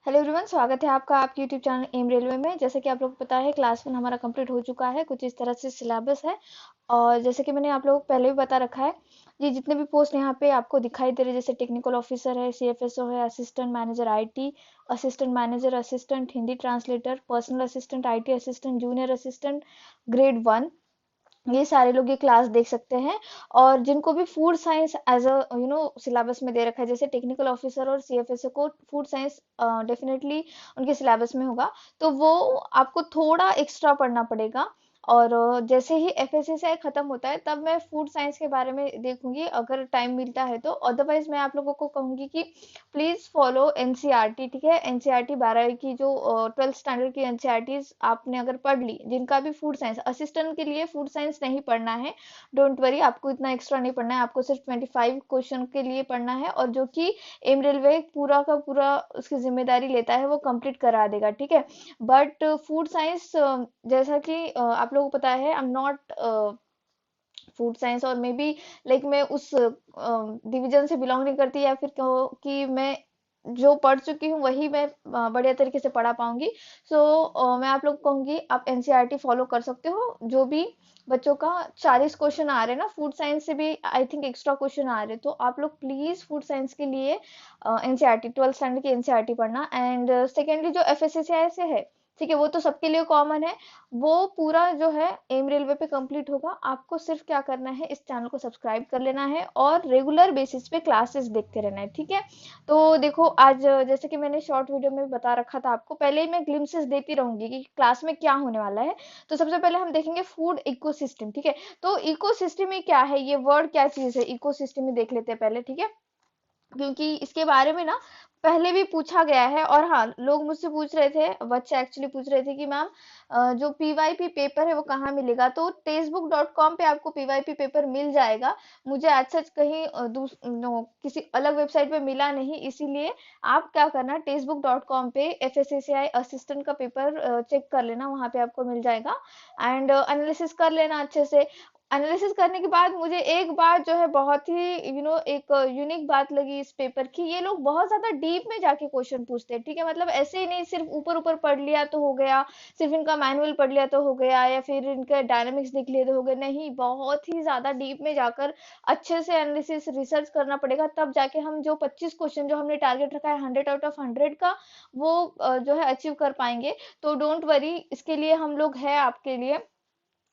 Hello everyone, स्वागत है आपका आपके यूट्यूब चैनल एम रेलवे में। जैसे कि आप लोगों को पता है, क्लास 1 हमारा कंप्लीट हो चुका है। कुछ इस तरह से सिलेबस है। और जैसे कि मैंने आप लोगों को पहले भी बता रखा है, ये जितने भी पोस्ट यहाँ पे आपको दिखाई दे रहे हैं, जैसे टेक्निकल ऑफिसर है, सीएफएसओ है, assistant manager IT, assistant manager, assistant Hindi translator, personal assistant, IT assistant, junior assistant, grade 1, ये सारे लोग ये क्लास देख सकते हैं। और जिनको भी food science as a syllabus में दे रखा है, जैसे टेक्निकल ऑफिसर और सीएफएसओ को फूड साइंस डेफिनेटली उनके सिलेबस में होगा, तो वो आपको थोड़ा एक्स्ट्रा पढ़ना पड़ेगा। और जैसे ही एफएसएसआई खत्म होता है, तब मैं फूड साइंस के बारे में देखूंगी, अगर टाइम मिलता है तो। अदरवाइज मैं आप लोगों को कहूंगी कि प्लीज फॉलो एनसीईआरटी। ठीक है, एनसीईआरटी 12वीं की जो 12th स्टैंडर्ड की एनसीईआरटी आपने अगर पढ़ ली, जिनका भी फूड साइंस असिस्टेंट के लिए फूड साइंस नहीं पढ़ना है, डोंट वरी, आपको इतना एक्स्ट्रा नहीं पढ़ना है। आपको सिर्फ 25 क्वेश्चन के लिए पढ़ना है, और जो कि एम रेलवे पूरा का पूरा उसकी जिम्मेदारी लेता है, वो कंप्लीट करा देगा। ठीक है, बट फूड साइंस, जैसा कि आप लोगों को पता है, I am not food science, और मे बी लाइक मैं उस डिवीजन से बिलोंग नहीं करती, या फिर कहो कि मैं जो पढ़ चुकी हूँ वही मैं बढ़िया तरीके से पढ़ा पाऊंगी। मैं आप लोग को कहूंगी, आप एनसीईआरटी फॉलो कर सकते हो। जो भी बच्चों का 40 क्वेश्चन आ रहे हैं ना, फूड साइंस से भी आई थिंक एक्स्ट्रा क्वेश्चन आ रहे हैं, तो आप लोग प्लीज फूड साइंस के लिए एनसीईआरटी 12th स्टैंडर्ड की एनसीईआरटी पढ़ना। एंड सेकेंडली, जो एफएसएसआई से है, ठीक है, वो तो सबके लिए कॉमन है। वो पूरा जो है एम रेलवे पे कंप्लीट होगा। आपको सिर्फ क्या करना है, इस चैनल को सब्सक्राइब कर लेना है और रेगुलर बेसिस पे क्लासेस देखते रहना है। ठीक है, तो देखो, आज जैसे कि मैंने शॉर्ट वीडियो में बता रखा था आपको, पहले ही मैं ग्लिम्सेस देती रहूंगी कि क्लास में क्या होने वाला है। तो सबसे पहले हम देखेंगे फूड इकोसिस्टम। ठीक है, तो इकोसिस्टम में क्या है, ये वर्ड क्या चीज है, इकोसिस्टम में देख लेते हैं पहले। ठीक है, क्योंकि इसके बारे में ना पहले भी पूछा गया है। और हाँ, लोग मुझसे पूछ रहे थे, बच्चे एक्चुअली पूछ रहे थे कि मैम, जो पीवाईपी पेपर है वो कहाँ मिलेगा। तो textbook.com पे आपको पीवाईपी पेपर मिल जाएगा। मुझे आज सच कहीं किसी अलग वेबसाइट पे मिला नहीं, इसीलिए आप क्या करना, textbook.com पे एफएसएसआई असिस्टेंट का पेपर चेक कर लेना, वहां पे आपको मिल जाएगा। एंड एनालिसिस कर लेना अच्छे से। एनालिसिस करने के बाद मुझे एक बात जो है बहुत ही एक यूनिक बात लगी इस पेपर की, ये लोग बहुत ज्यादा डीप में जाके क्वेश्चन पूछते हैं। ठीक है, मतलब ऐसे ही नहीं सिर्फ ऊपर ऊपर पढ़ लिया तो हो गया, सिर्फ इनका मैनुअल पढ़ लिया तो हो गया, या फिर इनका डायनामिक्स देख लिया तो हो गया। नहीं, बहुत ही ज्यादा डीप में जाकर अच्छे से एनालिसिस रिसर्च करना पड़ेगा, तब जाके हम जो 25 क्वेश्चन जो हमने टारगेट रखा है 100 आउट ऑफ 100 का, वो जो है अचीव कर पाएंगे। तो डोंट वरी, इसके लिए हम लोग है आपके लिए।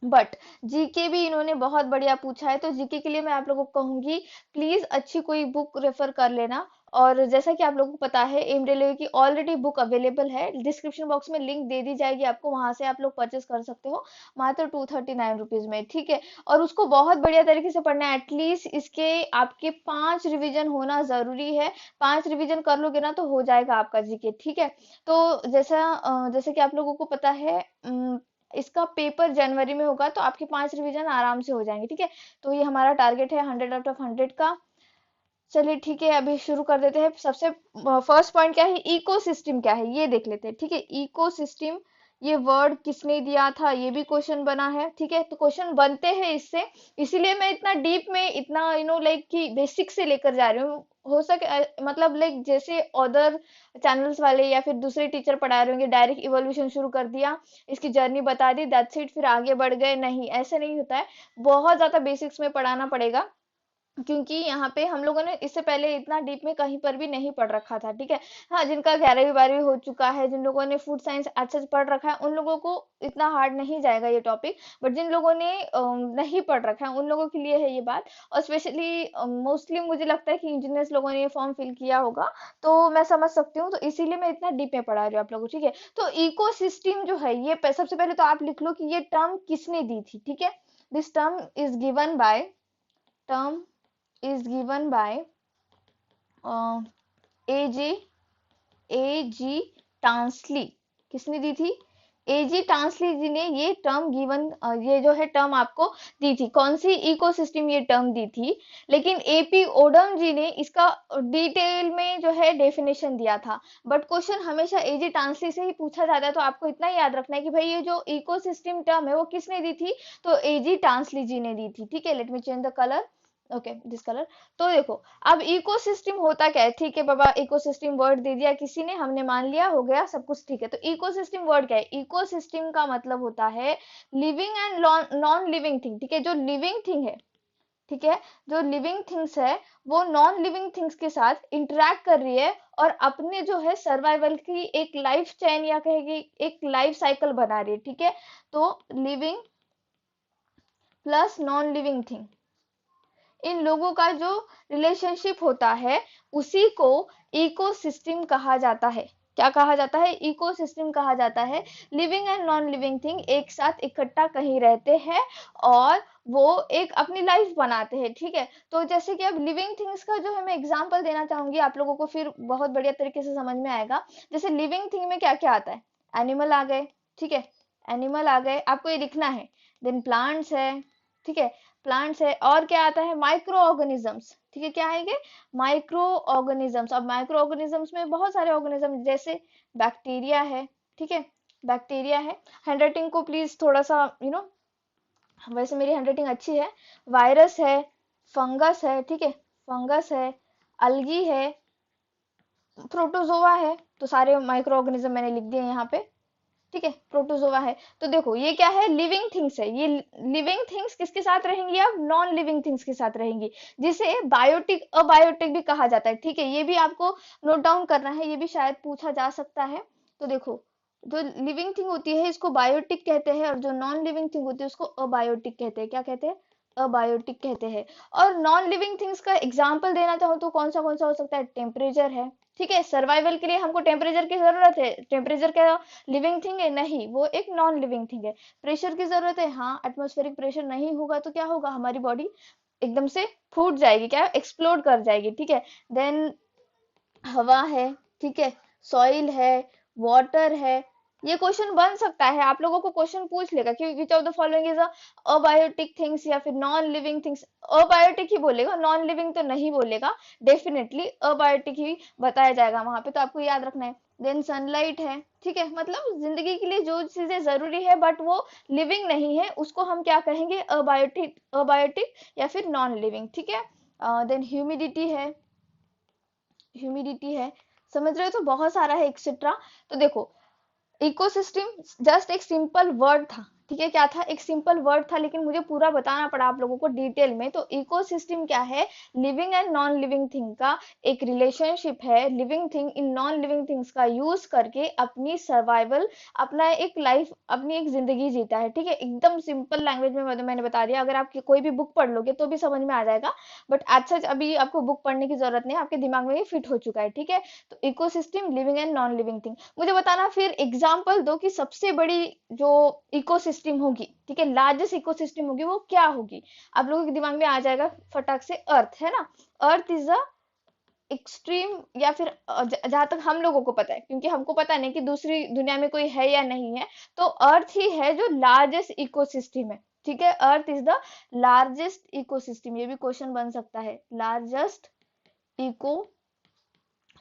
बट जीके भी इन्होंने बहुत बढ़िया पूछा है, तो जीके के लिए मैं आप लोगों को कहूंगी, प्लीज अच्छी कोई बुक रेफर कर लेना। और जैसा कि आप लोगों को पता है, एम रेलवे की ऑलरेडी बुक अवेलेबल है, डिस्क्रिप्शन बॉक्स में लिंक दे दी जाएगी आपको, वहां से आप लोग परचेस कर सकते हो, मात्र 239 रुपीज में। ठीक है, और उसको बहुत बढ़िया तरीके से पढ़ना है। एटलीस्ट इसके आपके 5 रिवीजन होना जरूरी है। 5 रिवीजन कर लोगे ना, तो हो जाएगा आपका जीके। ठीक है, तो जैसे कि आप लोगों को पता है, इसका पेपर जनवरी में होगा, तो आपके 5 रिवीजन आराम से हो जाएंगे। ठीक है, तो ये हमारा टारगेट है 100 आउट ऑफ 100 का। चलिए ठीक है, अभी शुरू कर देते हैं। सबसे फर्स्ट पॉइंट क्या है, इकोसिस्टम क्या है, ये देख लेते हैं। ठीक है, इकोसिस्टम, ये वर्ड किसने दिया था, ये भी क्वेश्चन बना है। ठीक है, तो क्वेश्चन बनते हैं इससे, इसीलिए मैं इतना डीप में, इतना लाइक कि बेसिक से लेकर जा रही हूँ। हो सके मतलब लाइक जैसे अदर चैनल्स वाले या फिर दूसरे टीचर पढ़ा रहे होंगे, डायरेक्ट इवोल्यूशन शुरू कर दिया, इसकी जर्नी बता दी, दैट्स इट, फिर आगे बढ़ गए। नहीं, ऐसे नहीं होता है। बहुत ज्यादा बेसिक्स में पढ़ाना पड़ेगा, क्योंकि यहाँ पे हम लोगों ने इससे पहले इतना डीप में कहीं पर भी नहीं पढ़ रखा था। ठीक है, हाँ, जिनका 11वीं 12वीं हो चुका है, जिन लोगों ने फूड साइंस अच्छे से पढ़ रखा है, उन लोगों को इतना हार्ड नहीं जाएगा ये टॉपिक। बट जिन लोगों ने नहीं पढ़ रखा है, उन लोगों के लिए है ये बात। और स्पेशली मोस्टली मुझे लगता है कि इंजीनियर्स लोगों ने ये फॉर्म फिल किया होगा, तो मैं समझ सकती हूँ, तो इसीलिए मैं इतना डीप में पढ़ा रही हूँ आप लोगों को। ठीक है, तो इकोसिस्टम जो है, ये सबसे पहले तो आप लिख लो कि ये टर्म किसने दी थी। ठीक है, this term is given by एजी एजी टांसली। किसने दी थी, एजी टांसली जी ने ये टर्म गिवन, ये जो है टर्म आपको दी थी। कौन सी इकोसिस्टम ये टर्म दी थी, लेकिन एपी ओडम जी ने इसका डिटेल में जो है डेफिनेशन दिया था। बट क्वेश्चन हमेशा एजी टांसली से ही पूछा जाता है, तो आपको इतना याद रखना है कि भाई ये जो इकोसिस्टम टर्म है वो किसने दी थी, तो एजी टांसली जी ने दी थी। ठीक है, late me change the colour. Okay this colour. तो देखो अब इकोसिस्टम होता क्या है, ठीक है बाबा इकोसिस्टम वर्ड दे दिया किसी ने, हमने मान लिया, हो गया सब कुछ ठीक है। तो इकोसिस्टम वर्ड क्या है, इकोसिस्टम का मतलब होता है living and non living thing, ठीक है। जो लिविंग थिंग है, ठीक है, जो लिविंग थिंग्स है वो नॉन लिविंग थिंग्स के साथ इंटरेक्ट कर रही है और अपने जो है सर्वाइवल की एक लाइफ चेन या कहेगी एक लाइफ साइकिल बना रही है, ठीक है। तो living plus non living thing, इन लोगों का जो रिलेशनशिप होता है उसी को इकोसिस्टम कहा जाता है। क्या कहा जाता है, इकोसिस्टम कहा जाता है। Living and non living thing एक साथ इकट्ठा कहीं रहते हैं और वो एक अपनी लाइफ बनाते हैं, ठीक है। तो जैसे कि अब लिविंग थिंग्स का जो है मैं एग्जांपल देना चाहूंगी आप लोगों को, फिर बहुत बढ़िया तरीके से समझ में आएगा। जैसे लिविंग थिंग में क्या क्या आता है, एनिमल आ गए, ठीक है, एनिमल आ गए, आपको ये लिखना है। देन प्लांट्स है, ठीक है, प्लांट्स है। और क्या आता है, माइक्रो ऑर्गेनिजम्स, ठीक है, क्या आएंगे, माइक्रो ऑर्गेनिजम्स। अब माइक्रो ऑर्गेनिजम्स में बहुत सारे ऑर्गेनिज्म, जैसे बैक्टीरिया है, ठीक है, बैक्टीरिया है। हैंडराइटिंग को प्लीज थोड़ा सा वैसे मेरी हैंडराइटिंग अच्छी है। वायरस है, फंगस है, ठीक है, फंगस है, अलगी है, प्रोटोजोआ है। तो सारे माइक्रो ऑर्गेनिज्म मैंने लिख दिए यहाँ पे, ठीक है, प्रोटोजोआ है। तो देखो ये क्या है, लिविंग थिंग्स है। ये लिविंग थिंग्स किसके साथ रहेंगी, अब नॉन लिविंग थिंग्स के साथ रहेंगी, जिसे बायोटिक अबायोटिक भी कहा जाता है, ठीक है। ये भी आपको नोट डाउन करना है, ये भी शायद पूछा जा सकता है। तो देखो जो लिविंग थिंग होती है इसको बायोटिक कहते हैं और जो नॉन लिविंग थिंग होती है उसको अबायोटिक कहते हैं। क्या कहते हैं, अबायोटिक कहते हैं। और नॉन लिविंग थिंग्स का एग्जाम्पल देना चाहूँ तो कौन सा हो सकता है, टेम्परेचर है, ठीक है। सर्वाइवल के लिए हमको टेम्परेचर की जरूरत है, टेम्परेचर क्या लिविंग थिंग है, नहीं, वो एक नॉन लिविंग थिंग है। प्रेशर की जरूरत है, हाँ, एटमॉस्फेरिक प्रेशर नहीं होगा तो क्या होगा, हमारी बॉडी एकदम से फूट जाएगी, क्या एक्सप्लोड कर जाएगी, ठीक है। देन हवा है, ठीक है, सॉइल है, वाटर है। ये क्वेश्चन बन सकता है, आप लोगों को क्वेश्चन पूछ लेगा कि which of the following is abiotic things या फिर नॉन लिविंग थिंग्स। अबायोटिक ही बोलेगा, नॉन लिविंग तो नहीं बोलेगा, डेफिनेटली अबायोटिक ही बताया जाएगा वहां पे, तो आपको याद रखना है। देन सनलाइट है, ठीक है, मतलब जिंदगी के लिए जो चीजें जरूरी है बट वो लिविंग नहीं है उसको हम क्या कहेंगे, अबायोटिक, अबायोटिक या फिर नॉन लिविंग, ठीक है। देन ह्यूमिडिटी है, ह्यूमिडिटी है, समझ रहे हो, तो बहुत सारा है एक्सेट्रा। तो देखो इकोसिस्टम जस्ट एक सिंपल वर्ड था, ठीक है, क्या था, एक सिंपल वर्ड था, लेकिन मुझे पूरा बताना पड़ा आप लोगों को डिटेल में। तो इकोसिस्टम क्या है, living and non living thing का एक रिलेशनशिप है। Living thing in non living things का यूज करके अपनी सर्वाइवल, अपना एक लाइफ, अपनी एक जिंदगी जीता है, ठीक है। एकदम सिंपल लैंग्वेज में मैंने बता दिया, अगर आप कोई भी बुक पढ़ लोगे तो भी समझ में आ जाएगा, बट आज सच अभी आपको बुक पढ़ने की जरूरत नहीं है, आपके दिमाग में ये फिट हो चुका है, ठीक है। तो ecosystem, living and non living thing, मुझे बताना फिर एग्जांपल दो कि सबसे बड़ी जो इकोसिस्टम होगी, ठीक है, लार्जेस्ट इकोसिस्टम होगी वो क्या होगी। आप लोगों के दिमाग में आ जाएगा फटाक से, अर्थ है ना। अर्थ इज अ एक्सट्रीम, या फिर जहां तक हम लोगों को पता है, क्योंकि हमको पता नहीं कि दूसरी दुनिया में कोई है या नहीं है, तो अर्थ ही है जो लार्जेस्ट इकोसिस्टम है, ठीक है। Earth is the largest ecosystem, ये भी क्वेश्चन बन सकता है, लार्जेस्ट इको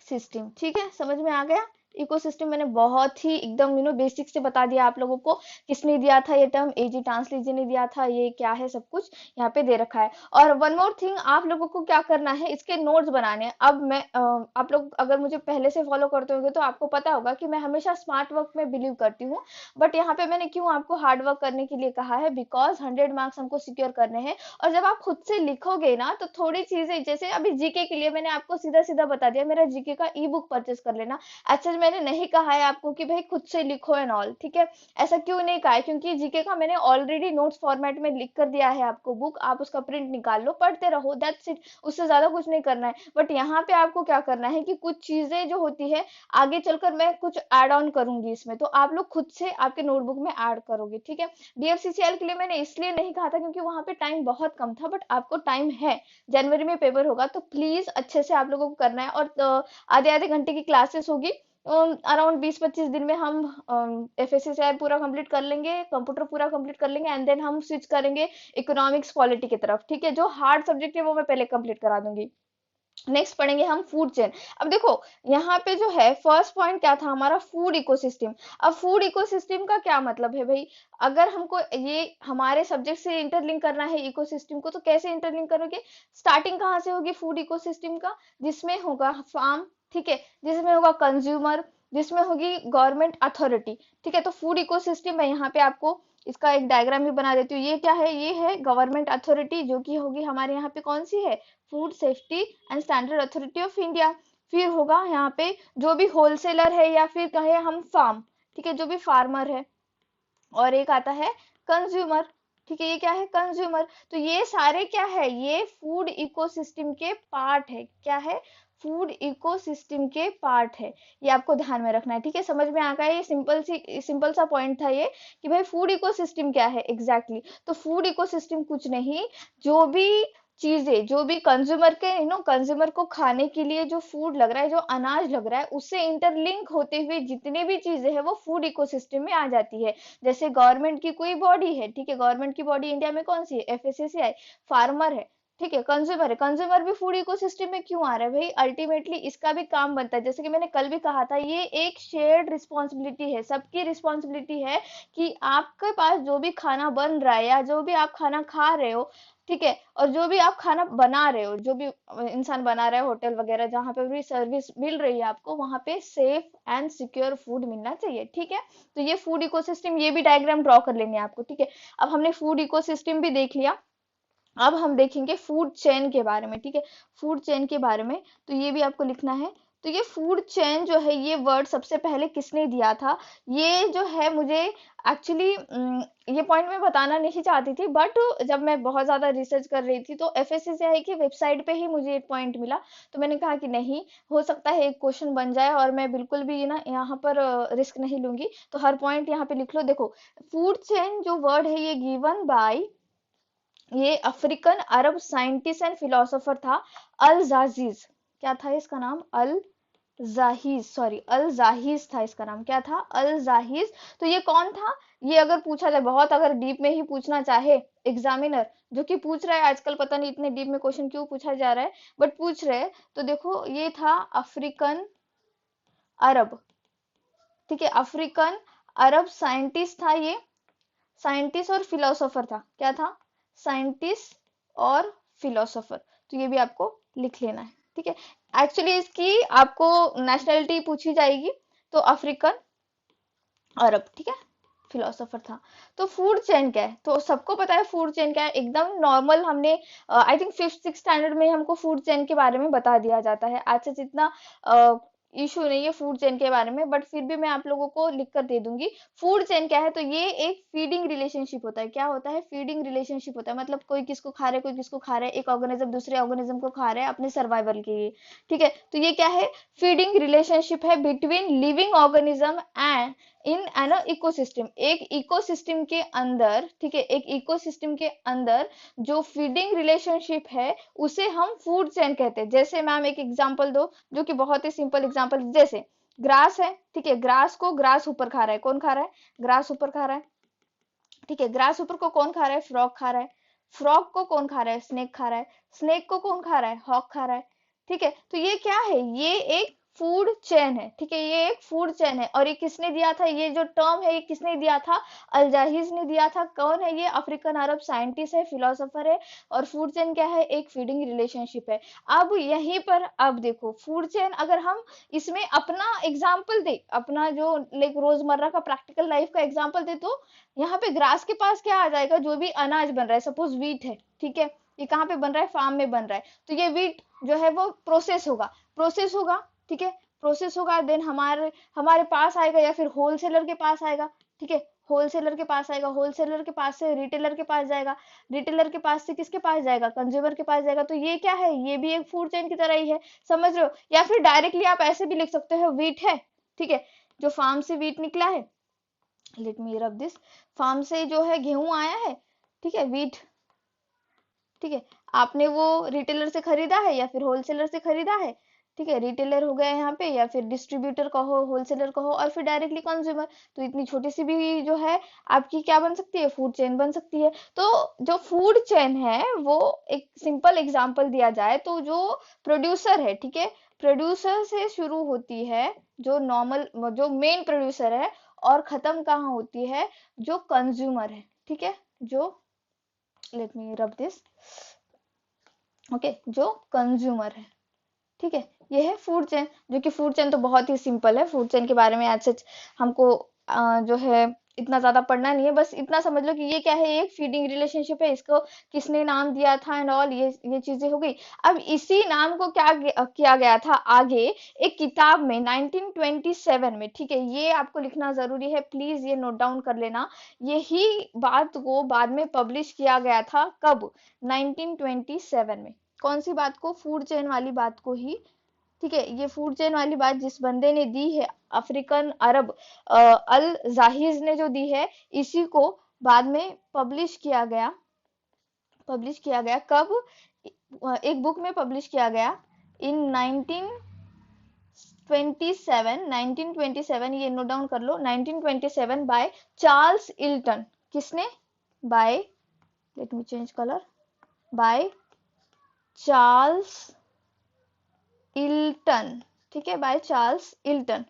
सिस्टम, ठीक है, समझ में आ गया। इकोसिस्टम मैंने बहुत ही एकदम बेसिक से बता दिया आप लोगों को। किसने दिया था ये टर्म, एजी ट्रांसली जी ने दिया था, ये क्या है सब कुछ यहाँ पे दे रखा है। और वन मोर थिंग, आप लोगों को क्या करना है, इसके नोट्स बनाने हैं। अब मैं आप लोग अगर मुझे पहले से फॉलो करते होंगे तो आपको पता होगा कि मैं हमेशा स्मार्ट वर्क में बिलीव करती हूँ, बट यहाँ पे मैंने क्यों आपको हार्ड वर्क करने के लिए कहा है, बिकॉज 100 मार्क्स हमको सिक्योर करने हैं। और जब आप खुद से लिखोगे ना तो थोड़ी चीजें, जैसे अभी जीके के लिए मैंने आपको सीधा सीधा बता दिया, मेरा जीके का ई बुक परचेस कर लेना। अच्छा मैंने नहीं कहा है आपको कि भाई खुद से लिखो एंड ऑल, ठीक है, ऐसा क्यों नहीं कहा है, क्योंकि जीके का मैंने ऑलरेडी नोट्स फॉर्मेट में लिख कर दिया है आपको बुक, आप उसका प्रिंट निकाल लो, पढ़ते रहो, दैट्स इट, उससे ज्यादा कुछ नहीं करना है। बट यहाँ पे आपको क्या करना है कि कुछ चीजें जो होती है आगे चलकर मैं कुछ ऐड ऑन करूंगी इसमें, तो आप लोग खुद से आपके नोटबुक में ऐड करोगे, ठीक है। डीएफसीसीएल के लिए मैंने इसलिए नहीं कहा था क्योंकि वहां पे टाइम बहुत कम था, बट आपको टाइम है, जनवरी में पेपर होगा, तो प्लीज अच्छे से आप लोगों को करना है। और आधे आधे घंटे की क्लासेस होगी, अराउंड 20-25 दिन में हम एफएससीआई पूरा कंप्लीट कर लेंगे, कंप्यूटर पूरा कंप्लीट कर लेंगे, एंड देन हम स्विच करेंगे इकोनॉमिक्स पॉलिटी की तरफ, ठीक है। जो हार्ड सब्जेक्ट है वो मैं पहले कंप्लीट करा दूंगी, नेक्स्ट पढ़ेंगे हम फूड चेन। अब देखो यहाँ पे जो है फर्स्ट पॉइंट क्या था हमारा, फूड इकोसिस्टम। अब फूड इकोसिस्टम का क्या मतलब है भाई, अगर हमको ये हमारे सब्जेक्ट से इंटरलिंक करना है इकोसिस्टम को, तो कैसे इंटरलिंक करोगे, स्टार्टिंग कहाँ से होगी फूड इकोसिस्टम का, जिसमें होगा फार्म, ठीक है, जिसमें होगा कंज्यूमर, जिसमें होगी गवर्नमेंट अथॉरिटी, ठीक है। तो फूड इकोसिस्टम है, यहाँ पे आपको इसका एक डायग्राम भी बना देती हूँ। ये क्या है, ये है गवर्नमेंट अथॉरिटी, जो कि होगी हमारे यहाँ पे कौन सी है, food safety and standard authority of India. फिर होगा यहाँ पे जो भी होलसेलर है या फिर कहे हम फार्म, ठीक है, जो भी फार्मर है, और एक आता है कंज्यूमर, ठीक है, ये क्या है, कंज्यूमर। तो ये सारे क्या है, ये फूड इकोसिस्टम के पार्ट है, क्या है, फूड इकोसिस्टम के पार्ट है। ये आपको ध्यान में रखना है, ठीक है, समझ में आ गया, ये सिंपल सा पॉइंट था ये, कि भाई फूड इकोसिस्टम क्या है एग्जैक्टली तो फूड इकोसिस्टम कुछ नहीं, जो भी चीजें, जो भी कंज्यूमर के कंज्यूमर को खाने के लिए जो फूड लग रहा है, जो अनाज लग रहा है, उससे इंटरलिंक होते हुए जितने भी चीजें हैं वो फूड इकोसिस्टम में आ जाती है। जैसे गवर्नमेंट की कोई बॉडी है, ठीक है, गवर्नमेंट की बॉडी इंडिया में कौन सी है, एफएसएसएआई। फार्मर है, ठीक है, कंज्यूमर है, कंज्यूमर भी फूड इकोसिस्टम में क्यों आ रहा है भाई, अल्टीमेटली इसका भी काम बनता है, जैसे कि मैंने कल भी कहा था, ये एक शेयर्ड रिस्पॉन्सिबिलिटी है, सबकी रिस्पॉन्सिबिलिटी है कि आपके पास जो भी खाना बन रहा है या जो भी आप खाना खा रहे हो, ठीक है, और जो भी आप खाना बना रहे हो, जो भी इंसान बना रहा है, होटल वगैरह जहाँ पे भी सर्विस मिल रही है आपको, वहां पे सेफ एंड सिक्योर फूड मिलना चाहिए, ठीक है। तो ये फूड इकोसिस्टम, ये भी डायग्राम ड्रॉ कर लेंगे आपको, ठीक है। अब हमने फूड इकोसिस्टम भी देख लिया, अब हम देखेंगे फूड चेन के बारे में, ठीक है, फूड चेन के बारे में। तो ये भी आपको लिखना है। तो ये फूड चेन जो है, ये वर्ड सबसे पहले किसने दिया था, ये जो है मुझे एक्चुअली ये पॉइंट मैं बताना नहीं चाहती थी, बट जब मैं बहुत ज्यादा रिसर्च कर रही थी तो एफएससीआई की वेबसाइट पे ही मुझे एक पॉइंट मिला, तो मैंने कहा कि नहीं, हो सकता है एक क्वेश्चन बन जाए, और मैं बिल्कुल भी ना यहाँ पर रिस्क नहीं लूंगी, तो हर पॉइंट यहाँ पे लिख लो। देखो फूड चेन जो वर्ड है, ये गिवन बाय, ये African Arab scientist and philosopher था, अल जाहिज। क्या था इसका नाम, अल जाहिज, सॉरी अल जाहिज था इसका नाम, क्या था, अल जाहिज। तो ये कौन था, ये अगर पूछा जाए, बहुत अगर डीप में ही पूछना चाहे एग्जामिनर, जो कि पूछ रहा है आजकल, पता नहीं इतने डीप में क्वेश्चन क्यों पूछा जा रहा है, बट पूछ रहे हैं, तो देखो ये था अफ्रीकन अरब, ठीक है, अफ्रीकन अरब साइंटिस्ट था ये, साइंटिस्ट और फिलोसोफर था, क्या था, साइंटिस्ट और फिलोसोफर। तो ये भी आपको लिख लेना है, ठीक है। एक्चुअली इसकी आपको नेशनलिटी पूछी जाएगी, तो अफ्रीकन अरब, ठीक है, फिलोसोफर था। तो फूड चेन क्या है, तो सबको पता है फूड चेन क्या है, एकदम नॉर्मल, हमने I think fifth six standard में हमको फूड चेन के बारे में बता दिया जाता है, आज से जितना इशू नहीं है फूड चेन के बारे में, बट फिर भी मैं आप लोगों को लिख कर दे दूंगी। फूड चेन क्या है, तो ये एक फीडिंग रिलेशनशिप होता है, क्या होता है, फीडिंग रिलेशनशिप होता है, मतलब कोई किसको खा रहा है, कोई किसको खा रहा है, एक ऑर्गेनिज्म दूसरे ऑर्गेनिज्म को खा रहा है अपने सर्वाइवल के लिए, ठीक है। तो ये क्या है, फीडिंग रिलेशनशिप है between living organism and in an ecosystem, एक इकोसिस्टम के अंदर, ठीक है, एक इकोसिस्टम के अंदर जो फीडिंग रिलेशनशिप है उसे हम फूड चेन कहते हैं। जैसे मैम एक एग्जांपल दो, जो कि बहुत ही सिंपल एग्जांपल, जैसे ग्रास है, ठीक है, ग्रास को ग्रास ऊपर खा रहा है, कौन खा रहा है, ग्रास ऊपर खा रहा है, ठीक है, ग्रास ऊपर को कौन खा रहा है, फ्रॉग खा रहा है, फ्रॉग को कौन खा रहा है, स्नेक खा रहा है, स्नेक को कौन खा रहा है, हॉक खा रहा है, ठीक है। तो ये क्या है, ये एक फूड चेन है, ठीक है, ये एक फूड चेन है। और ये किसने दिया था, ये जो टर्म है ये किसने दिया था, अलजाहिज ने दिया था। कौन है ये, अफ्रीकन अरब साइंटिस्ट है, फिलोसोफर है। और फूड चेन क्या है, एक फीडिंग रिलेशनशिप है। अब यहीं पर अब देखो फूड चेन, अगर हम इसमें अपना एग्जाम्पल दे, अपना जो लाइक रोजमर्रा का प्रैक्टिकल लाइफ का एग्जाम्पल दे, तो यहाँ पे ग्रास के पास क्या आ जाएगा, जो भी अनाज बन रहा है, सपोज व्हीट है, ठीक है, ये कहाँ पे बन रहा है, फार्म में बन रहा है, तो ये व्हीट जो है वो प्रोसेस होगा, प्रोसेस होगा, ठीक है, प्रोसेस होगा, देन हमारे हमारे पास आएगा या फिर होलसेलर के पास आएगा, ठीक है, होलसेलर के पास आएगा, होलसेलर के पास से रिटेलर के पास जाएगा, रिटेलर के पास से किसके पास जाएगा, कंज्यूमर के पास जाएगा। तो ये क्या है, ये भी एक फूड चेन की तरह ही है, समझ रहे हो। या फिर डायरेक्टली आप ऐसे भी लिख सकते हो, व्हीट है, ठीक है, जो फार्म से व्हीट निकला है, let me rub this, farm से जो है गेहूं आया है, ठीक है, व्हीट, ठीक है, आपने वो रिटेलर से खरीदा है या फिर होलसेलर से खरीदा है, ठीक है, रिटेलर हो गया यहाँ पे, या फिर डिस्ट्रीब्यूटर कहो, होलसेलर कहो, और फिर डायरेक्टली कंज्यूमर। तो इतनी छोटी सी भी जो है आपकी क्या बन सकती है, फूड चेन बन सकती है। तो जो फूड चेन है वो एक सिंपल एग्जांपल दिया जाए तो जो प्रोड्यूसर है, ठीक है, प्रोड्यूसर से शुरू होती है, जो नॉर्मल जो मेन प्रोड्यूसर है, और खत्म कहाँ होती है, जो कंज्यूमर है, ठीक है, जो let me rub this, okay, जो कंज्यूमर है, ठीक है। ये है फूड चेन, जो कि फूड चेन तो बहुत ही सिंपल है। फूड चेन के बारे में आज सच हमको जो है इतना ज्यादा पढ़ना नहीं है, बस इतना समझ लो कि ये क्या है, एक फीडिंग रिलेशनशिप है, इसको किसने नाम दिया था एंड ऑल, ये चीजें हो गई। अब इसी नाम को क्या किया गया था आगे एक किताब में 1927 में, ठीक है, ये आपको लिखना जरूरी है, प्लीज ये नोट डाउन कर लेना। यही बात को बाद में पब्लिश किया गया था, कब, 1927 में। कौन सी बात को, फूड चेन वाली बात को ही, ठीक है। ये फूड चेन वाली बात जिस बंदे ने दी है, अफ्रीकन अरब अल जाहिज ने जो दी है, इसी को बाद में पब्लिश किया गया कब, एक बुक में पब्लिश किया गया इन 1927, ये नोट डाउन कर लो, 1927 बाय चार्ल्स इल्टन। किसने, by, let me change colour, by Charles Elton, ठीक है, बाय चार्ल्स इल्टन,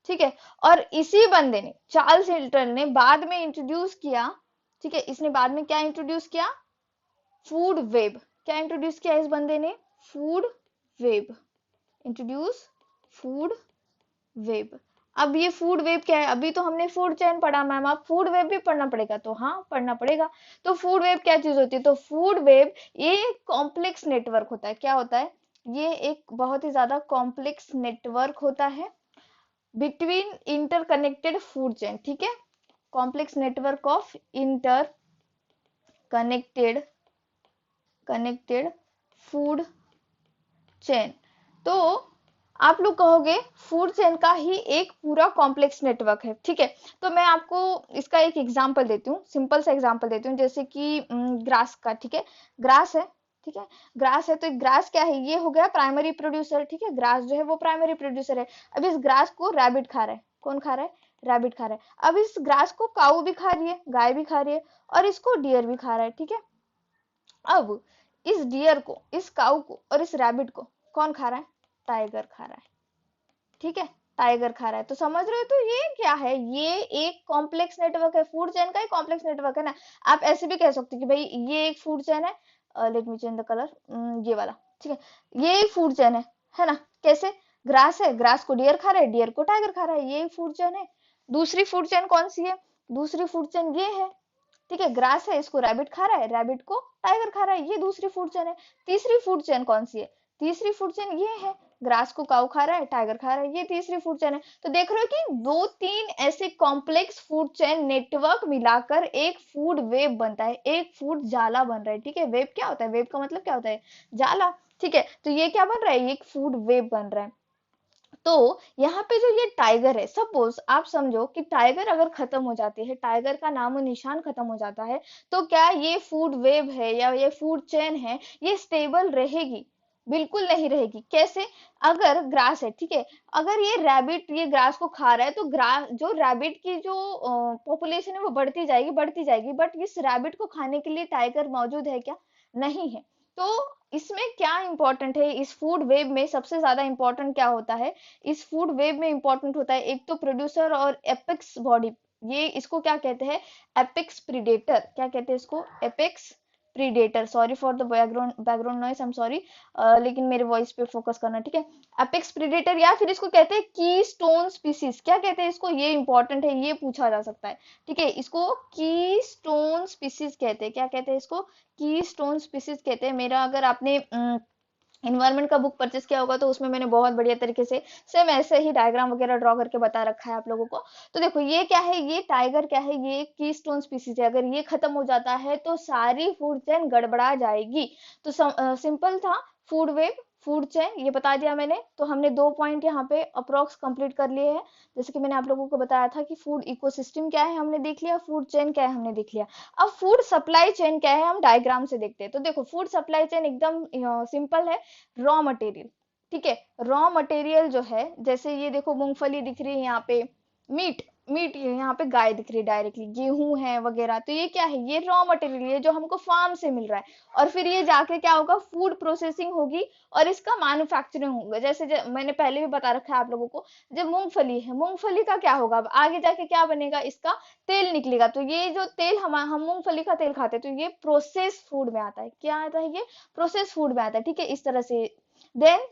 ठीक है। और इसी बंदे ने, चार्ल्स इल्टन ने बाद में इंट्रोड्यूस किया, ठीक है, इसने बाद में क्या इंट्रोड्यूस किया, फूड वेब। क्या इंट्रोड्यूस किया इस बंदे ने, food web, introduce food web. अब ये फूड वेब क्या है, अभी तो हमने फूड चेन पढ़ा मैम, आप फूड वेब भी पढ़ना पड़ेगा, तो हाँ पढ़ना पड़ेगा। तो फूड वेब क्या चीज होती है, तो फूड वेब ये कॉम्प्लेक्स नेटवर्क होता है। क्या होता है, ये एक बहुत ही ज्यादा कॉम्प्लेक्स नेटवर्क होता है बिटवीन इंटरकनेक्टेड फूड चेन, ठीक है, complex network of inter connected food chain. तो आप लोग कहोगे फूड चेन का ही एक पूरा कॉम्प्लेक्स नेटवर्क है, ठीक है। तो मैं आपको इसका एक एग्जांपल देती हूँ, सिंपल सा एग्जांपल देती हूँ, जैसे कि ग्रास का, ठीक है, ग्रास है, ठीक है, ग्रास है, तो ग्रास क्या है, ये हो गया प्राइमरी प्रोड्यूसर, ठीक है, ग्रास जो है वो प्राइमरी प्रोड्यूसर है। अब इस ग्रास को रैबिट खा रहा है, कौन खा रहा है, रैबिट खा रहा है। अब इस ग्रास को काऊ भी खा रही है, गाय भी खा रही है, और इसको डियर भी खा रहा है, ठीक है। अब इस डियर को, इस काऊ को और इस रैबिट को कौन खा रहा है, टाइगर खा रहा है, ठीक है, टाइगर खा रहा है। तो समझ रहे हो, तो ये क्या है, ये एक कॉम्प्लेक्स नेटवर्क है, फूड चेन का ही कॉम्प्लेक्स नेटवर्क है ना। आप ऐसे भी कह सकते हो कि भाई ये एक फूड चेन है, late me change the colour, ये वाला, ठीक है, ये एक फूड चेन है ना। कैसे, ग्रास है, ग्रास को डियर खा रहा है, डियर को टाइगर खा रहा है, ये एक फूड चेन है। दूसरी फूड चेन कौन सी है, दूसरी फूड चेन ये है, ठीक है, ग्रास है, इसको रैबिट खा रहा है, रैबिट को टाइगर खा रहा है, ये दूसरी फूड चेन है। तीसरी फूड चेन कौन सी है, तीसरी फूड चेन ये है, ग्रास को काऊ खा रहा है, टाइगर खा रहा है, ये तीसरी फूड चेन है। तो देख रहे हो कि दो तीन ऐसे कॉम्प्लेक्स फूड चेन नेटवर्क मिलाकर एक फूड वेब बनता है, एक फूड जाला बन रहा है, ठीक है। वेब क्या होता है, वेब का मतलब क्या होता है, जाला, ठीक है। तो ये क्या बन रहा है, एक फूड वेब बन रहा है। तो यहाँ पे जो ये टाइगर है, सपोज आप समझो कि टाइगर अगर खत्म हो जाती है, टाइगर का नामो निशान खत्म हो जाता है, तो क्या ये फूड वेब है या ये फूड चेन है, ये स्टेबल रहेगी, बिल्कुल नहीं रहेगी। कैसे, अगर ग्रास है, ठीक है, अगर ये रैबिट ये ग्रास को खा रहा है, तो ग्रास जो रैबिट की जो पॉपुलेशन है वो बढ़ती जाएगी, बट इस रैबिट को खाने के लिए टाइगर मौजूद है क्या, नहीं है। तो इसमें क्या इंपॉर्टेंट है, इस फूड वेब में सबसे ज्यादा इंपॉर्टेंट क्या होता है, इस फूड वेब में इंपॉर्टेंट होता है एक तो प्रोड्यूसर और एपेक्स बॉडी। ये इसको क्या कहते हैं, एपेक्स प्रीडेटर, क्या कहते हैं इसको, apex predator. Sorry for the background noise, I am sorry, लेकिन मेरे वॉइस पे फोकस करना, ठीक है। एपेक्स प्रीडेटर, या फिर इसको कहते हैं की स्टोन स्पीसीज, क्या कहते हैं इसको, ये इंपॉर्टेंट है, ये पूछा जा सकता है, ठीक है। इसको की स्टोन स्पीसीज कहते हैं, क्या कहते हैं इसको, की स्टोन स्पीसीज कहते हैं। मेरा अगर आपने इन्वायरमेंट का बुक परचेस किया होगा तो उसमें मैंने बहुत बढ़िया तरीके से सेम ऐसे ही डायग्राम वगैरह ड्रॉ करके बता रखा है आप लोगों को। तो देखो ये क्या है, ये टाइगर क्या है, ये कीस्टोन स्पीसीज है, अगर ये खत्म हो जाता है तो सारी फूड चेन गड़बड़ा जाएगी। तो सिंपल था, फूड वेब, फूड चेन, ये बता दिया मैंने। तो हमने 2 पॉइंट यहाँ पे अप्रोक्स कंप्लीट कर लिए हैं। जैसे कि मैंने आप लोगों को बताया था कि फूड इकोसिस्टम क्या है हमने देख लिया, फूड चेन क्या है हमने देख लिया। अब फूड सप्लाई चेन क्या है हम डायग्राम से देखते हैं। तो देखो फूड सप्लाई चेन एकदम सिंपल है, रॉ मटेरियल, ठीक है। रॉ मटेरियल जो है, जैसे ये देखो मूंगफली दिख रही है यहाँ पे, मीट मीट यहाँ पे गाय दिख रही है डायरेक्टली, गेहूं है वगैरह, तो ये क्या है, ये रॉ मटेरियल है जो हमको फार्म से मिल रहा है, और फिर ये जाके क्या होगा, फूड प्रोसेसिंग होगी और इसका मैन्युफैक्चरिंग होगा। जैसे मैंने पहले भी बता रखा है आप लोगों को, जब मूंगफली है, मूंगफली का क्या होगा, अब आगे जाके क्या बनेगा, इसका तेल निकलेगा। तो ये जो तेल हम मूंगफली का तेल खाते हैं, तो ये प्रोसेस फूड में आता है। क्या आता है, ये प्रोसेस फूड में आता है, ठीक है, इस तरह से। देन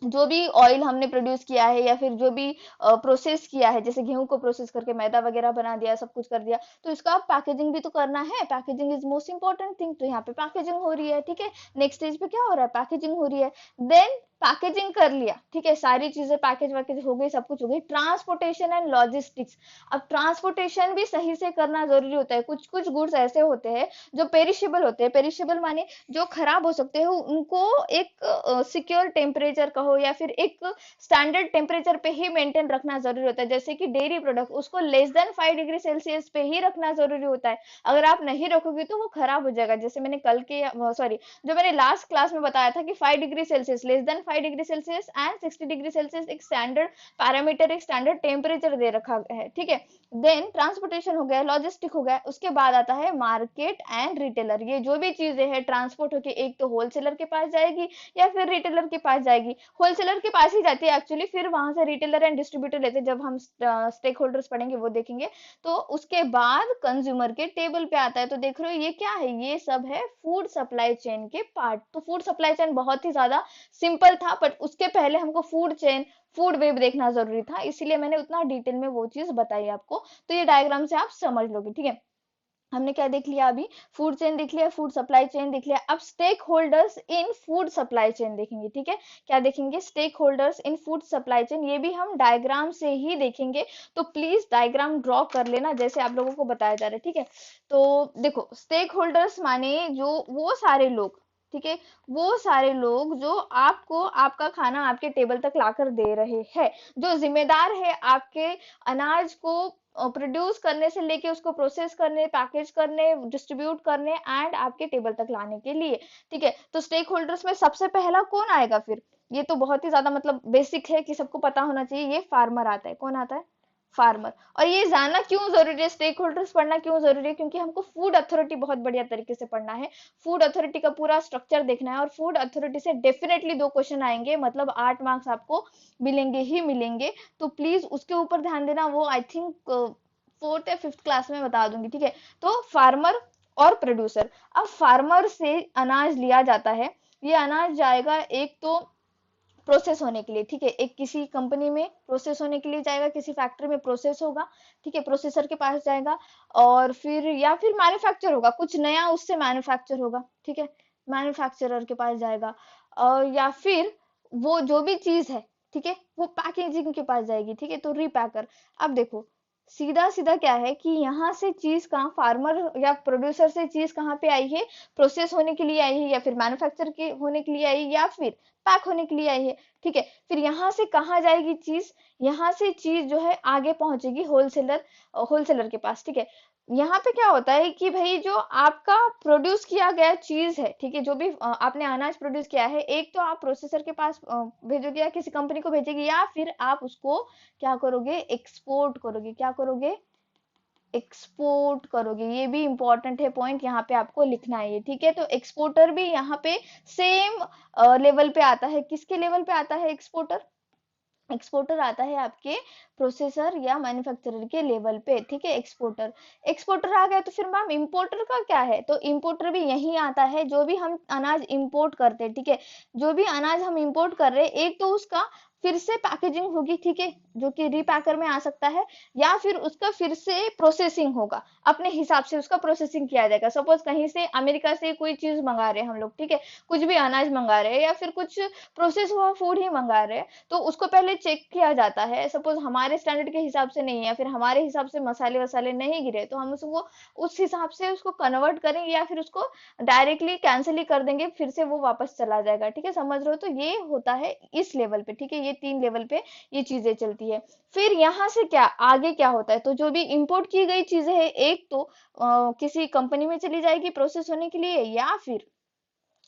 जो भी ऑयल हमने प्रोड्यूस किया है या फिर जो भी प्रोसेस किया है, जैसे गेहूं को प्रोसेस करके मैदा वगैरह बना दिया, सब कुछ कर दिया, तो इसका पैकेजिंग भी तो करना है। Packaging is most important thing, तो यहाँ पे पैकेजिंग हो रही है, ठीक है। नेक्स्ट स्टेज पे क्या हो रहा है, पैकेजिंग हो रही है। देन पैकेजिंग कर लिया, ठीक है, सारी चीजें पैकेज वैकेज हो गई, सब कुछ हो गई। ट्रांसपोर्टेशन एंड लॉजिस्टिक्स, अब ट्रांसपोर्टेशन भी सही से करना जरूरी होता है। कुछ कुछ गुड्स ऐसे होते हैं जो पेरिशेबल होते हैं, पेरिशेबल माने जो खराब हो सकते हैं, उनको एक सिक्योर टेम्परेचर कहो या फिर एक स्टैंडर्ड टेम्परेचर पे ही मेंटेन रखना जरूरी होता है। जैसे कि डेयरी प्रोडक्ट, उसको लेस देन 5 डिग्री सेल्सियस पे ही रखना जरूरी होता है। अगर आप नहीं रखोगे तो वो खराब हो जाएगा। जैसे मैंने कल के सॉरी जो मैंने लास्ट क्लास में बताया था कि 5 degree Celsius, less than 5 degree Celsius and 60 degree Celsius एक स्टैंडर्ड पैरामीटर, एक स्टैंडर्ड टेम्परेचर दे रखा है, ठीक है। देन ट्रांसपोर्टेशन हो गया, लॉजिस्टिक हो गया, उसके बाद आता है मार्केट एंड रिटेलर। ये जो भी चीजें हैं ट्रांसपोर्ट होके एक तो होलसेलर के पास जाएगी या फिर रिटेलर के पास जाएगी। होलसेलर के पास ही जाती है एक्चुअली, फिर वहां से रिटेलर एंड डिस्ट्रीब्यूटर लेते हैं। जब हम स्टेक होल्डर्स पढ़ेंगे वो देखेंगे। तो उसके बाद कंज्यूमर के टेबल पे आता है। तो देख रहे हो ये क्या है, ये सब है फूड सप्लाई चेन के पार्ट। तो फूड सप्लाई चेन बहुत ही ज्यादा सिंपल था, बट उसके पहले हमको फूड चेन, फूड वेब देखना जरूरी था, इसीलिए मैंने उतना डिटेल में वो चीज बताई आपको। तो ये डायग्राम से आप समझ लोगे, ठीक है। हमने क्या देख लिया अभी, फूड चेन देख लिया, फूड सप्लाई चेन देख लिया। अब stakeholders in food supply chain देखेंगे, ठीक है। क्या देखेंगे, stakeholders in food supply chain, ये भी हम डायग्राम से ही देखेंगे। तो प्लीज डायग्राम ड्रॉ कर लेना जैसे आप लोगों को बताया जा रहा है, ठीक है। तो देखो स्टेक होल्डर्स माने जो वो सारे लोग, ठीक है, वो सारे लोग जो आपको आपका खाना आपके टेबल तक लाकर दे रहे हैं, जो जिम्मेदार है आपके अनाज को प्रोड्यूस करने से लेके उसको प्रोसेस करने, पैकेज करने, डिस्ट्रीब्यूट करने एंड आपके टेबल तक लाने के लिए, ठीक है। तो स्टेक होल्डर्स में सबसे पहला कौन आएगा फिर, ये तो बहुत ही ज्यादा मतलब बेसिक है कि सबको पता होना चाहिए, ये फार्मर आता है। कौन आता है, फार्मर। और ये जानना क्यों जरूरी है, स्टेक होल्डर्स पढ़ना क्यों जरूरी है, क्योंकि हमको फूड अथॉरिटी बहुत बढ़िया तरीके से पढ़ना है। फूड अथॉरिटी का पूरा स्ट्रक्चर देखना है, और फूड अथॉरिटी से डेफिनेटली 2 क्वेश्चन आएंगे, मतलब 8 मार्क्स आपको मिलेंगे ही मिलेंगे। तो प्लीज उसके ऊपर ध्यान देना, वो आई थिंक 4th या 5th क्लास में बता दूंगी, ठीक है। तो फार्मर और प्रोड्यूसर, अब फार्मर से अनाज लिया जाता है, ये अनाज जाएगा एक तो प्रोसेस होने के लिए, ठीक है, एक किसी कंपनी में प्रोसेस होने के लिए जाएगा, किसी फैक्ट्री में प्रोसेस होगा, ठीक है, प्रोसेसर के पास जाएगा, और फिर या फिर मैन्युफैक्चर होगा, कुछ नया उससे मैन्युफैक्चर होगा, ठीक है, मैन्युफैक्चरर के पास जाएगा, और या फिर वो जो भी चीज है, ठीक है, वो पैकेजिंग के पास जाएगी, ठीक है, तो रीपैकर। अब देखो सीधा सीधा क्या है कि यहाँ से चीज कहाँ, फार्मर या प्रोड्यूसर से चीज कहाँ पे आई है, प्रोसेस होने के लिए आई है, या फिर मैन्युफैक्चर के होने के लिए आई है, या फिर पैक होने के लिए आई है, ठीक है। फिर यहाँ से कहाँ जाएगी चीज, यहाँ से चीज जो है आगे पहुंचेगी होलसेलर, होलसेलर के पास, ठीक है। यहाँ पे क्या होता है कि भाई जो आपका प्रोड्यूस किया गया चीज है, ठीक है, जो भी आपने अनाज प्रोड्यूस किया है, एक तो आप प्रोसेसर के पास भेजोगे या किसी कंपनी को भेजेगी, या फिर आप उसको क्या करोगे, एक्सपोर्ट करोगे। क्या करोगे, एक्सपोर्ट करोगे। ये भी इंपॉर्टेंट है पॉइंट, यहाँ पे आपको लिखना है ये, ठीक है। तो एक्सपोर्टर भी यहाँ पे सेम लेवल पे आता है। किसके लेवल पे आता है एक्सपोर्टर, एक्सपोर्टर आता है आपके प्रोसेसर या मैन्युफैक्चरर के लेवल पे, ठीक है। एक्सपोर्टर, एक्सपोर्टर आ गया। तो फिर मैम इंपोर्टर का क्या है, तो इंपोर्टर भी यही आता है, जो भी हम अनाज इंपोर्ट करते हैं, ठीक है, जो भी अनाज हम इंपोर्ट कर रहे हैं, एक तो उसका फिर से पैकेजिंग होगी, ठीक है, जो कि रीपैकर में आ सकता है, या फिर उसका फिर से प्रोसेसिंग होगा, अपने हिसाब से उसका प्रोसेसिंग किया जाएगा। सपोज कहीं से अमेरिका से कोई चीज मंगा रहे हैं हम लोग, ठीक है, कुछ भी अनाज मंगा रहे हैं या फिर कुछ प्रोसेस हुआ फूड ही मंगा रहे हैं, तो उसको पहले चेक किया जाता है। सपोज हमारे स्टैंडर्ड के हिसाब से नहीं है, या फिर हमारे हिसाब से मसाले वसाले नहीं गिरे, तो हम उसको उस हिसाब से उसको कन्वर्ट करेंगे, या फिर उसको डायरेक्टली कैंसिल ही कर देंगे, फिर से वो वापस चला जाएगा, ठीक है, समझ रहे हो। तो ये होता है इस लेवल पे, ठीक है, ये 3 लेवल पे ये चीजें चलती है। फिर यहाँ से क्या आगे क्या होता है, तो जो भी इंपोर्ट की गई चीजें है, एक तो किसी कंपनी में चली जाएगी प्रोसेस होने के लिए, या फिर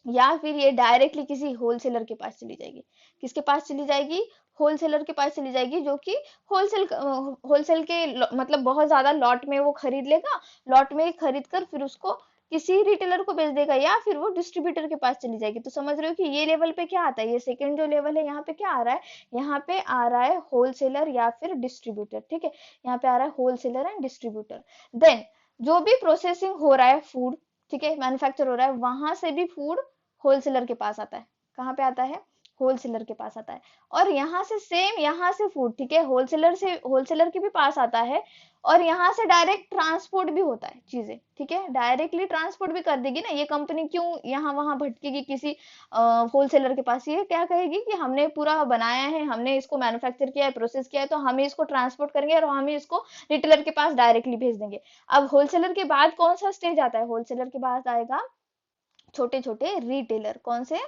या फिर ये डायरेक्टली किसी होलसेलर के पास चली जाएगी। किसके पास चली जाएगी? होलसेलर के पास चली जाएगी, जो कि होलसेल के मतलब बहुत ज्यादा लॉट में वो खरीद लेगा, लॉट में खरीद कर फिर उसको किसी रिटेलर को बेच देगा, या फिर वो डिस्ट्रीब्यूटर के पास चली जाएगी। तो समझ रहे हो कि ये लेवल पे क्या आता है, ये सेकंड जो लेवल है यहाँ पे क्या आ रहा है, यहाँ पे आ रहा है होलसेलर या फिर डिस्ट्रीब्यूटर। ठीक है, यहाँ पे आ रहा है होलसेलर एंड डिस्ट्रीब्यूटर। देन जो भी प्रोसेसिंग हो रहा है फूड, ठीक है, मैन्युफैक्चर हो रहा है, वहां से भी फूड होलसेलर के पास आता है। कहाँ पे आता है? होलसेलर के पास आता है। और यहाँ से सेम, यहाँ से फूड, ठीक है, होलसेलर के भी पास आता है, और यहाँ से डायरेक्ट ट्रांसपोर्ट भी होता है चीजें। ठीक है, डायरेक्टली ट्रांसपोर्ट भी कर देगी ना ये कंपनी, क्यों यहाँ वहां भटकेगी किसी होलसेलर के पास? ये क्या कहेगी कि हमने पूरा बनाया है, हमने इसको मैन्युफैक्चर किया है, प्रोसेस किया है, तो हम इसको ट्रांसपोर्ट करेंगे और हम इसको रिटेलर के पास डायरेक्टली भेज देंगे। अब होलसेलर के बाद कौन सा स्टेज आता है? होलसेलर के बाद आएगा छोटे छोटे रिटेलर। कौन से?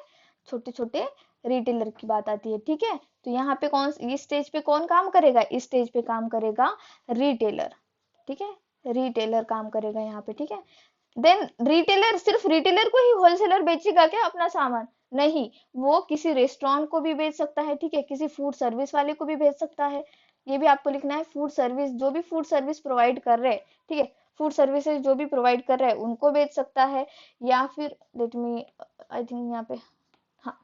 छोटे छोटे रिटेलर की बात आती है। ठीक है, तो यहाँ पे कौन, इस स्टेज पे कौन काम करेगा? इस स्टेज पे काम करेगा रिटेलर। ठीक है, रिटेलर काम करेगा यहाँ पे। ठीक है, देन रिटेलर, सिर्फ रिटेलर को ही होलसेलर बेचेगा क्या अपना सामान? नहीं, वो किसी रेस्टोरेंट को भी बेच सकता है। ठीक है, किसी फूड सर्विस वाले को भी भेज सकता है। ये भी आपको लिखना है, फूड सर्विस, जो भी फूड सर्विस प्रोवाइड कर रहे हैं, ठीक है, फूड सर्विसेज जो भी प्रोवाइड कर रहे हैं उनको बेच सकता है। या फिर लेट मी, आई थिंक यहाँ पे, हाँ,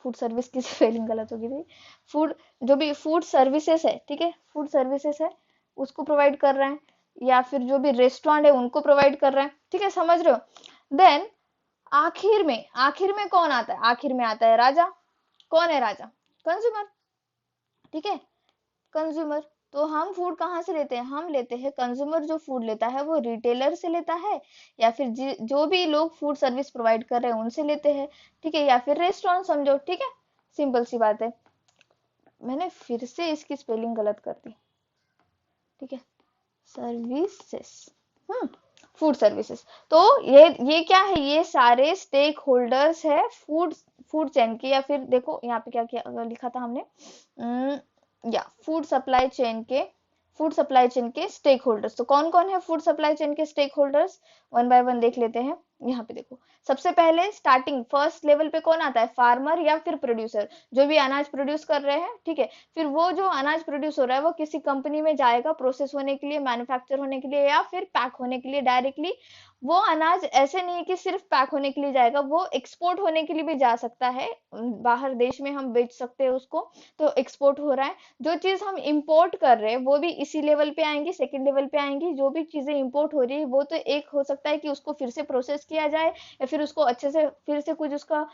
फूड सर्विस की स्पेलिंग गलत होगी थी। फूड, जो भी फूड सर्विसेज है, ठीक है, फूड सर्विसेज है उसको प्रोवाइड कर रहे हैं, या फिर जो भी रेस्टोरेंट है उनको प्रोवाइड कर रहे हैं। ठीक है, समझ रहे हो? देन आखिर में कौन आता है? आखिर में आता है राजा। कौन है राजा? कंज्यूमर। ठीक है, कंज्यूमर। तो हम फूड कहाँ से लेते हैं? हम लेते हैं, कंज्यूमर जो फूड लेता है वो रिटेलर से लेता है, या फिर जो भी लोग फूड सर्विस प्रोवाइड कर रहे हैं उनसे लेते हैं। ठीक है, या फिर रेस्टोरेंट समझो। ठीक है, सिंपल सी बात है। मैंने फिर से इसकी स्पेलिंग गलत कर दी। ठीक है, सर्विसेस, फूड सर्विसेज। तो ये क्या है? ये सारे स्टेक होल्डर्स है फूड फूड चेन के, या फिर देखो यहाँ पे क्या क्या लिखा था हमने, या फूड सप्लाई चेन के स्टेक होल्डर्स। तो कौन कौन है फूड सप्लाई चेन के stakeholders? One by one देख लेते हैं। यहाँ पे देखो, सबसे पहले स्टार्टिंग फर्स्ट लेवल पे कौन आता है? फार्मर या फिर प्रोड्यूसर, जो भी अनाज प्रोड्यूस कर रहे हैं। ठीक है, फिर वो जो अनाज प्रोड्यूस हो रहा है वो किसी कंपनी में जाएगा प्रोसेस होने के लिए, मैन्युफैक्चर होने के लिए, या फिर पैक होने के लिए डायरेक्टली। वो अनाज ऐसे नहीं है कि सिर्फ पैक होने के लिए जाएगा, वो एक्सपोर्ट होने के लिए भी जा सकता है, बाहर देश में हम बेच सकते हैं उसको, तो एक्सपोर्ट हो रहा है। जो चीज हम इंपोर्ट कर रहे हैं वो भी इसी लेवल पे आएंगी, सेकंड लेवल पे आएंगी। जो भी चीजें इंपोर्ट हो रही है वो तो एक हो सकता है कि उसको फिर से प्रोसेस किया जाए, या फिर उसको अच्छे से फिर से कुछ उसका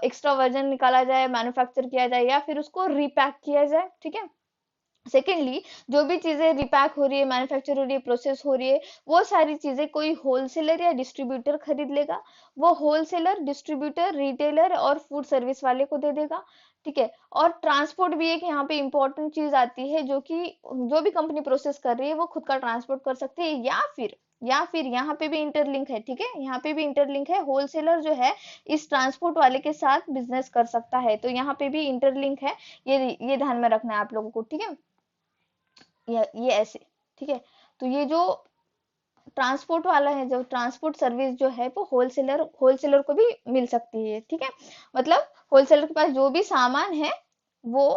एक्स्ट्रा वर्जन निकाला जाए, मैन्युफैक्चर किया जाए, या फिर उसको रीपैक किया जाए। ठीक है, सेकेंडली, जो भी चीजें रिपैक हो रही है, मैन्युफैक्चर हो रही है, प्रोसेस हो रही है, वो सारी चीजें कोई होलसेलर या डिस्ट्रीब्यूटर खरीद लेगा। वो होलसेलर, डिस्ट्रीब्यूटर, रिटेलर और फूड सर्विस वाले को दे देगा। ठीक है, और ट्रांसपोर्ट भी एक यहाँ पे इंपॉर्टेंट चीज आती है, जो कि जो भी कंपनी प्रोसेस कर रही है वो खुद का ट्रांसपोर्ट कर सकती है, या फिर यहाँ पे भी इंटरलिंक है। ठीक है, यहाँ पे भी इंटरलिंक है, होलसेलर जो है इस ट्रांसपोर्ट वाले के साथ बिजनेस कर सकता है। तो यहाँ पे भी इंटरलिंक है, ये ध्यान में रखना है आप लोगों को। ठीक है, ये ऐसे। ठीक है, तो ये जो ट्रांसपोर्ट वाला है, जो ट्रांसपोर्ट सर्विस जो है वो होलसेलर को भी मिल सकती है। ठीक है, मतलब होलसेलर के पास जो भी सामान है वो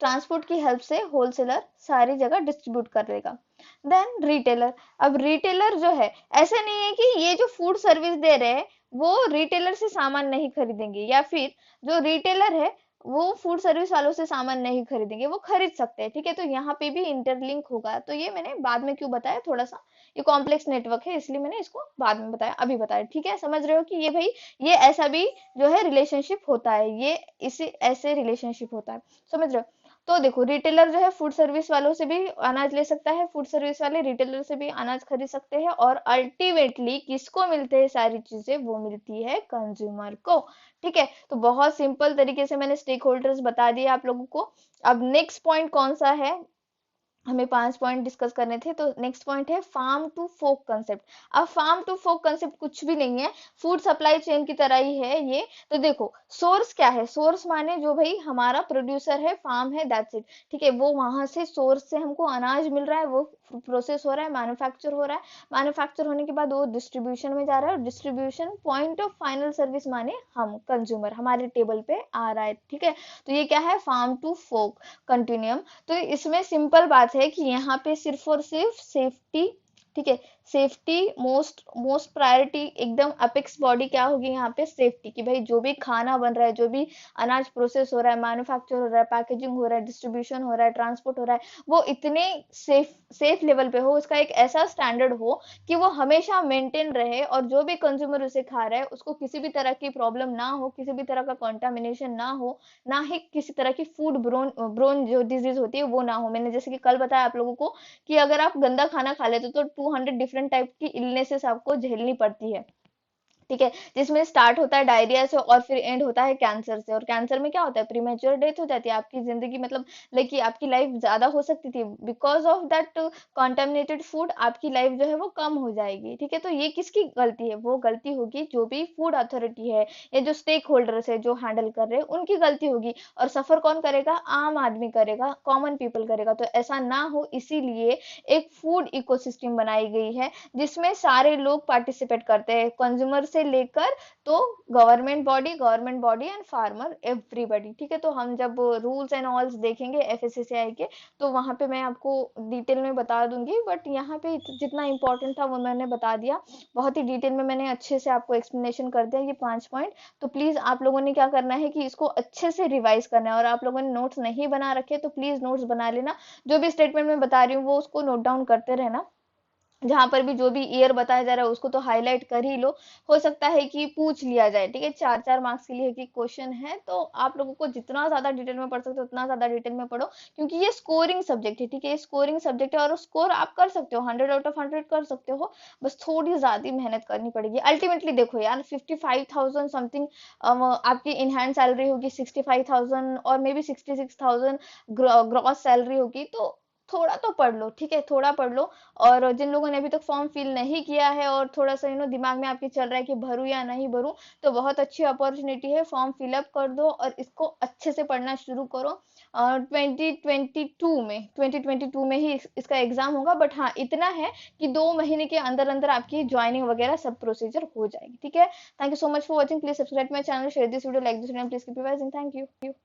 ट्रांसपोर्ट की हेल्प से होलसेलर सारी जगह डिस्ट्रीब्यूट कर देगा। Then retailer. अब रिटेलर जो है, ऐसा नहीं है कि ये जो फूड सर्विस दे रहे हैं वो रिटेलर से सामान नहीं खरीदेंगे, या फिर जो रिटेलर है वो फूड सर्विस वालों से सामान नहीं खरीदेंगे, वो खरीद सकते हैं। ठीक है, तो यहाँ पे भी इंटरलिंक होगा। तो ये मैंने बाद में क्यों बताया, थोड़ा सा ये कॉम्प्लेक्स नेटवर्क है इसलिए मैंने इसको बाद में बताया, अभी बताया। ठीक है, समझ रहे हो कि ये भाई, ये ऐसा भी जो है रिलेशनशिप होता है, ये इसी ऐसे रिलेशनशिप होता है। समझ रहे हो? तो देखो, रिटेलर जो है फूड सर्विस वालों से भी अनाज ले सकता है, फूड सर्विस वाले रिटेलर से भी अनाज खरीद सकते हैं, और अल्टीमेटली किसको मिलते हैं सारी चीजें? वो मिलती है कंज्यूमर को। ठीक है, तो बहुत सिंपल तरीके से मैंने स्टेक होल्डर्स बता दिए आप लोगों को। अब नेक्स्ट पॉइंट कौन सा है? हमें 5 पॉइंट डिस्कस करने थे। तो नेक्स्ट पॉइंट है फार्म टू फोक कंसेप्ट। अब फार्म टू फोक कंसेप्ट कुछ भी नहीं है, फूड सप्लाई चेन की तरह ही है ये। तो देखो सोर्स क्या है, सोर्स माने जो भाई हमारा प्रोड्यूसर है, फार्म है, दैट्स इट। ठीक है, वो वहां से सोर्स से हमको अनाज मिल रहा है, वो प्रोसेस हो रहा है, मैन्युफैक्चर हो रहा है, मैन्युफैक्चर होने के बाद वो डिस्ट्रीब्यूशन में जा रहा है, और distribution point of final service माने हम कंज्यूमर, हमारे टेबल पे आ रहा है। ठीक है, तो ये क्या है, फार्म टू फोक कंटिन्यूम। तो इसमें सिंपल बात है कि यहाँ पे सिर्फ और सिर्फ सेफ्टी, ठीक है, सेफ्टी मोस्ट मोस्ट प्रायोरिटी, एकदम अपेक्स बॉडी क्या होगी यहाँ पे, सेफ्टी, कि भाई जो भी खाना बन रहा है, जो भी अनाज प्रोसेस हो रहा है, मैन्युफैक्चर हो रहा है, पैकेजिंग हो रहा है, डिस्ट्रीब्यूशन हो रहा है, ट्रांसपोर्ट हो रहा है, वो इतने सेफ लेवल पे हो, उसका एक ऐसा स्टैंडर्ड हो कि वो हमेशा मेंटेन रहे, और जो भी कंज्यूमर उसे खा रहा है उसको किसी भी तरह की प्रॉब्लम ना हो, किसी भी तरह का कॉन्टामिनेशन ना हो, ना ही किसी तरह की फूड ब्रोन ब्रोन जो डिजीज होती है वो ना हो। मैंने जैसे कि कल बताया आप लोगों को कि अगर आप गंदा खाना खा लेते हो तो 200 डिफरेंट टाइप की इलनेसेस आपको झेलनी पड़ती है। ठीक है, जिसमें स्टार्ट होता है डायरिया से और फिर एंड होता है कैंसर से। और कैंसर में क्या होता है, प्रीमेच्योर डेथ हो जाती है, आपकी जिंदगी मतलब लाइक आपकी लाइफ ज्यादा हो सकती थी, because of that contaminated food आपकी लाइफ जो है वो कम हो जाएगी। ठीक है, तो ये किसकी गलती है, वो गलती होगी जो भी फूड अथॉरिटी है या जो स्टेक होल्डर्स है जो हैंडल कर रहे हैं, उनकी गलती होगी। और सफर कौन करेगा, आम आदमी करेगा, कॉमन पीपल करेगा। तो ऐसा ना हो इसीलिए एक फूड इकोसिस्टम बनाई गई है, जिसमें सारे लोग पार्टिसिपेट करते हैं, कंज्यूमर से लेकर तो government body and farmer, everybody. ठीक है, तो हम जब रूल्स एंड ऑल्स देखेंगे एफएसएसएआई के, तो वहां पे मैं आपको डिटेल में बता दूंगी, बट यहाँ पे जितना इंपॉर्टेंट था वो मैंने बता दिया, बहुत ही डिटेल में मैंने अच्छे से आपको एक्सप्लेनेशन कर दिया ये 5 पॉइंट। तो प्लीज आप लोगों ने क्या करना है कि इसको अच्छे से रिवाइज करना है, और आप लोगों ने नोट्स नहीं बना रखे तो प्लीज नोट्स बना लेना, जो भी स्टेटमेंट मैं बता रही हूँ वो उसको नोट डाउन करते रहना, जहां पर भी जो भी ईयर बताया जा रहा है उसको तो हाईलाइट कर ही लो, हो सकता है कि पूछ लिया जाए। ठीक है, 4-4 मार्क्स के लिए की क्वेश्चन है, तो आप लोगों को जितना ज्यादा डिटेल में पढ़ सकते हो उतना ज्यादा डिटेल में पढ़ो, क्योंकि ये स्कोरिंग सब्जेक्ट है। ठीक है, ये स्कोरिंग सब्जेक्ट है और स्कोर आप कर सकते हो, 100 आउट ऑफ 100 कर सकते हो, बस थोड़ी ज्यादा मेहनत करनी पड़ेगी। अल्टीमेटली देखो यार, 55,000 समथिंग आपकी इन हैंड सैलरी होगी, 65,000 और मे बी 66,000 ग्रॉस सैलरी होगी, तो थोड़ा तो पढ़ लो। ठीक है, थोड़ा पढ़ लो। और जिन लोगों ने अभी तक फॉर्म फिल नहीं किया है और थोड़ा सा दिमाग में आपके चल रहा है कि भरूं या नहीं भरूं, तो बहुत अच्छी अपॉर्चुनिटी है, फॉर्म फिलअप कर दो और इसको अच्छे से पढ़ना शुरू करो। 2022 में ही इसका एग्जाम होगा, बट हाँ इतना है कि 2 महीने के अंदर अंदर आपकी ज्वाइनिंग वगैरह सब प्रोसीजर हो जाएगी। ठीक है, thank you so much for watching, please subscribe my channel, share this video, like this video, please keep revising, thank you.